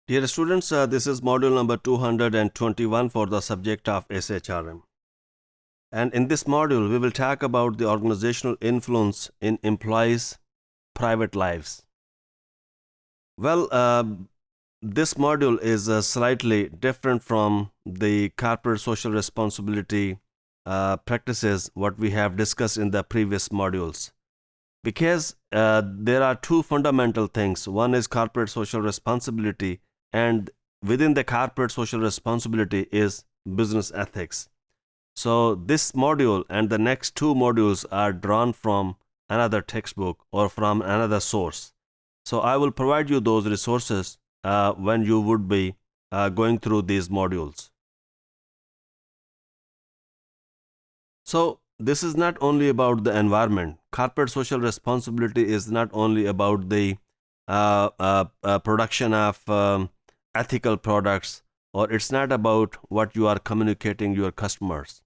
Dear students, this is module number 221 for the subject of SHRM. And in this module, we will talk about the organizational influence in employees' private lives. Well, this module is slightly different from the corporate social responsibility practices what we have discussed in the previous modules. Because there are two fundamental things. One is corporate social responsibility, and within the corporate social responsibility is business ethics. So this module and the next two modules are drawn from another textbook or from another source. So I will provide you those resources when you would be going through these modules. So this is not only about the environment. Corporate social responsibility is not only about the production of ethical products, or it's not about what you are communicating your customers.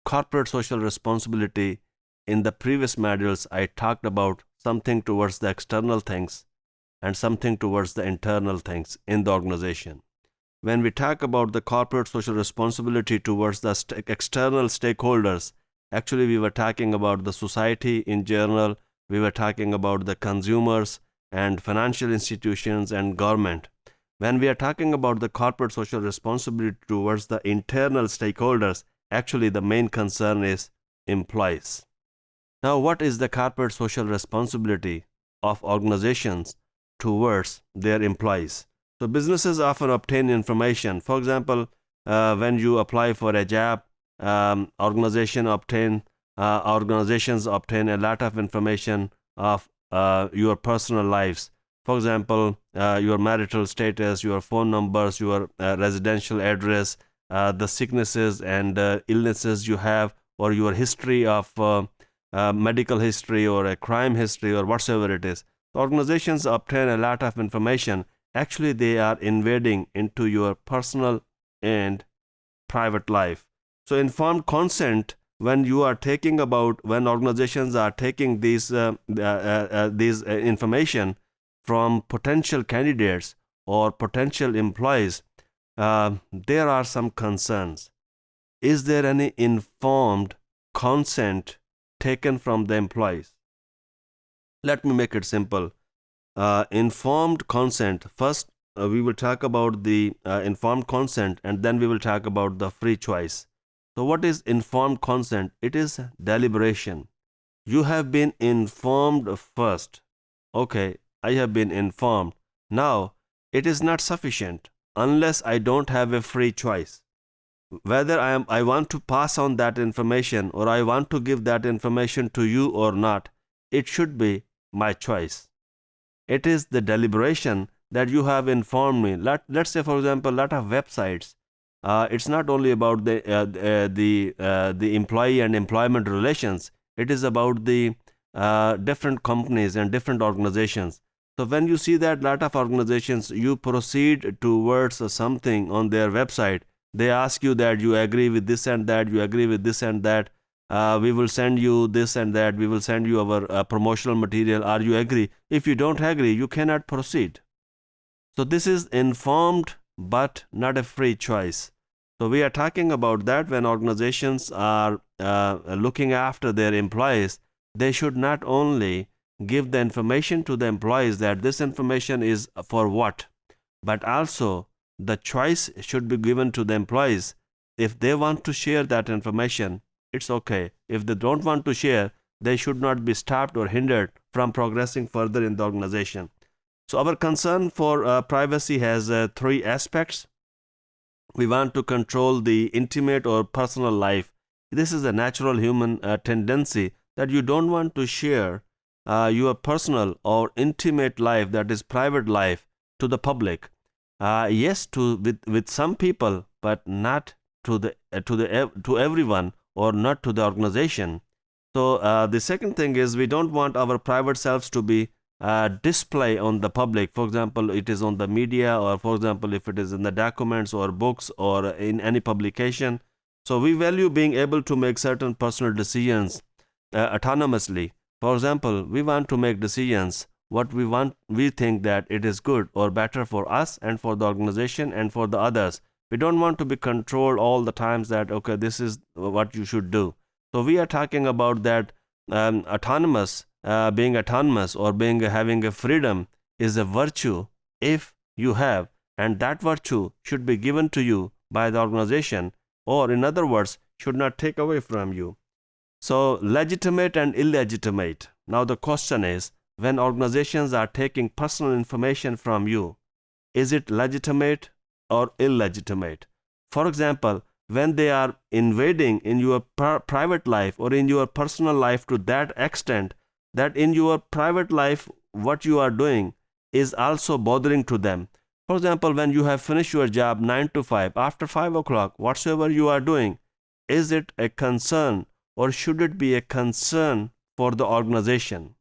Corporate social responsibility, in the previous modules, I talked about something towards the external things and something towards the internal things in the organization. When we talk about the corporate social responsibility towards the external stakeholders, actually we were talking about the society in general, we were talking about the consumers and financial institutions and government. When we are talking about the corporate social responsibility towards the internal stakeholders, actually the main concern is employees. Now, what is the corporate social responsibility of organizations towards their employees? So businesses often obtain information. For example, when you apply for a job, organizations obtain a lot of information of your personal lives. For example, your marital status, your phone numbers, your residential address, the sicknesses and illnesses you have, or your history of medical history or a crime history or whatsoever it is. Organizations obtain a lot of information. Actually, they are invading into your personal and private life. So informed consent, when organizations are taking these information from potential candidates or potential employees, there are some concerns. Is there any informed consent taken from the employees? Let me make it simple. Informed consent. First, we will talk about the informed consent, and then we will talk about the free choice. So what is informed consent? It is deliberation. You have been informed first. Okay, I have been informed. Now, it is not sufficient unless I don't have a free choice. Whether I want to pass on that information or I want to give that information to you or not, it should be my choice. It is the deliberation that you have informed me. Let's say, for example, a lot of websites. It's not only about the employee and employment relations. It is about the different companies and different organizations. So when you see that lot of organizations, you proceed towards something on their website. They ask you that you agree with this and that, you agree with this and that. We will send you this and that. We will send you our promotional material. Are you agree? If you don't agree, you cannot proceed. So this is informed but not a free choice. So we are talking about that when organizations are looking after their employees, they should not only give the information to the employees that this information is for what, but also the choice should be given to the employees. If they want to share that information, it's okay. If they don't want to share, they should not be stopped or hindered from progressing further in the organization. So our concern for privacy has three aspects. We want to control the intimate or personal life. This is a natural human tendency that you don't want to share your personal or intimate life, that is private life, to the public. Yes, with some people, but not to everyone, or not to the organization. So the second thing is we don't want our private selves to be display on the public. For example, it is on the media, or for example, if it is in the documents or books or in any publication. So we value being able to make certain personal decisions autonomously. For example, we want to make decisions what we want. We think that it is good or better for us and for the organization and for the others. We don't want to be controlled all the times that, okay, this is what you should do. So we are talking about that being autonomous or having a freedom is a virtue if you have, and that virtue should be given to you by the organization, or in other words, should not take away from you. So legitimate and illegitimate. Now the question is, when organizations are taking personal information from you, is it legitimate or illegitimate? For example, when they are invading in your private life or in your personal life to that extent that in your private life what you are doing is also bothering to them. For example, when you have finished your job 9 to 5, after 5 o'clock, whatsoever you are doing, is it a concern or should it be a concern for the organization?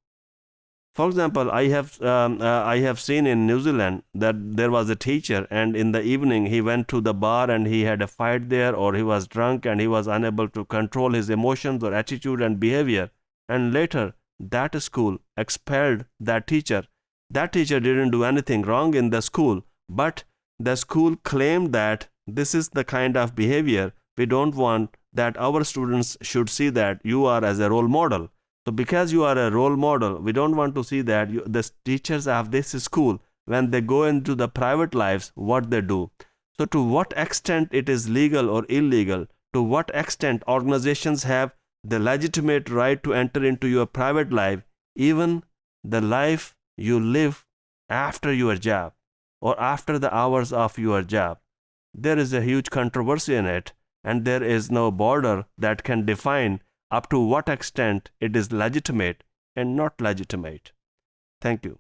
For example, I have seen in New Zealand that there was a teacher, and in the evening he went to the bar and he had a fight there, or he was drunk and he was unable to control his emotions or attitude and behavior. And later, that school expelled that teacher. That teacher didn't do anything wrong in the school, but the school claimed that this is the kind of behavior we don't want, that our students should see that you are as a role model. So because you are a role model, we don't want to see that the teachers of this school, when they go into the private lives, what they do. So to what extent it is legal or illegal, to what extent organizations have the legitimate right to enter into your private life, even the life you live after your job or after the hours of your job. There is a huge controversy in it, and there is no border that can define up to what extent it is legitimate and not legitimate. Thank you.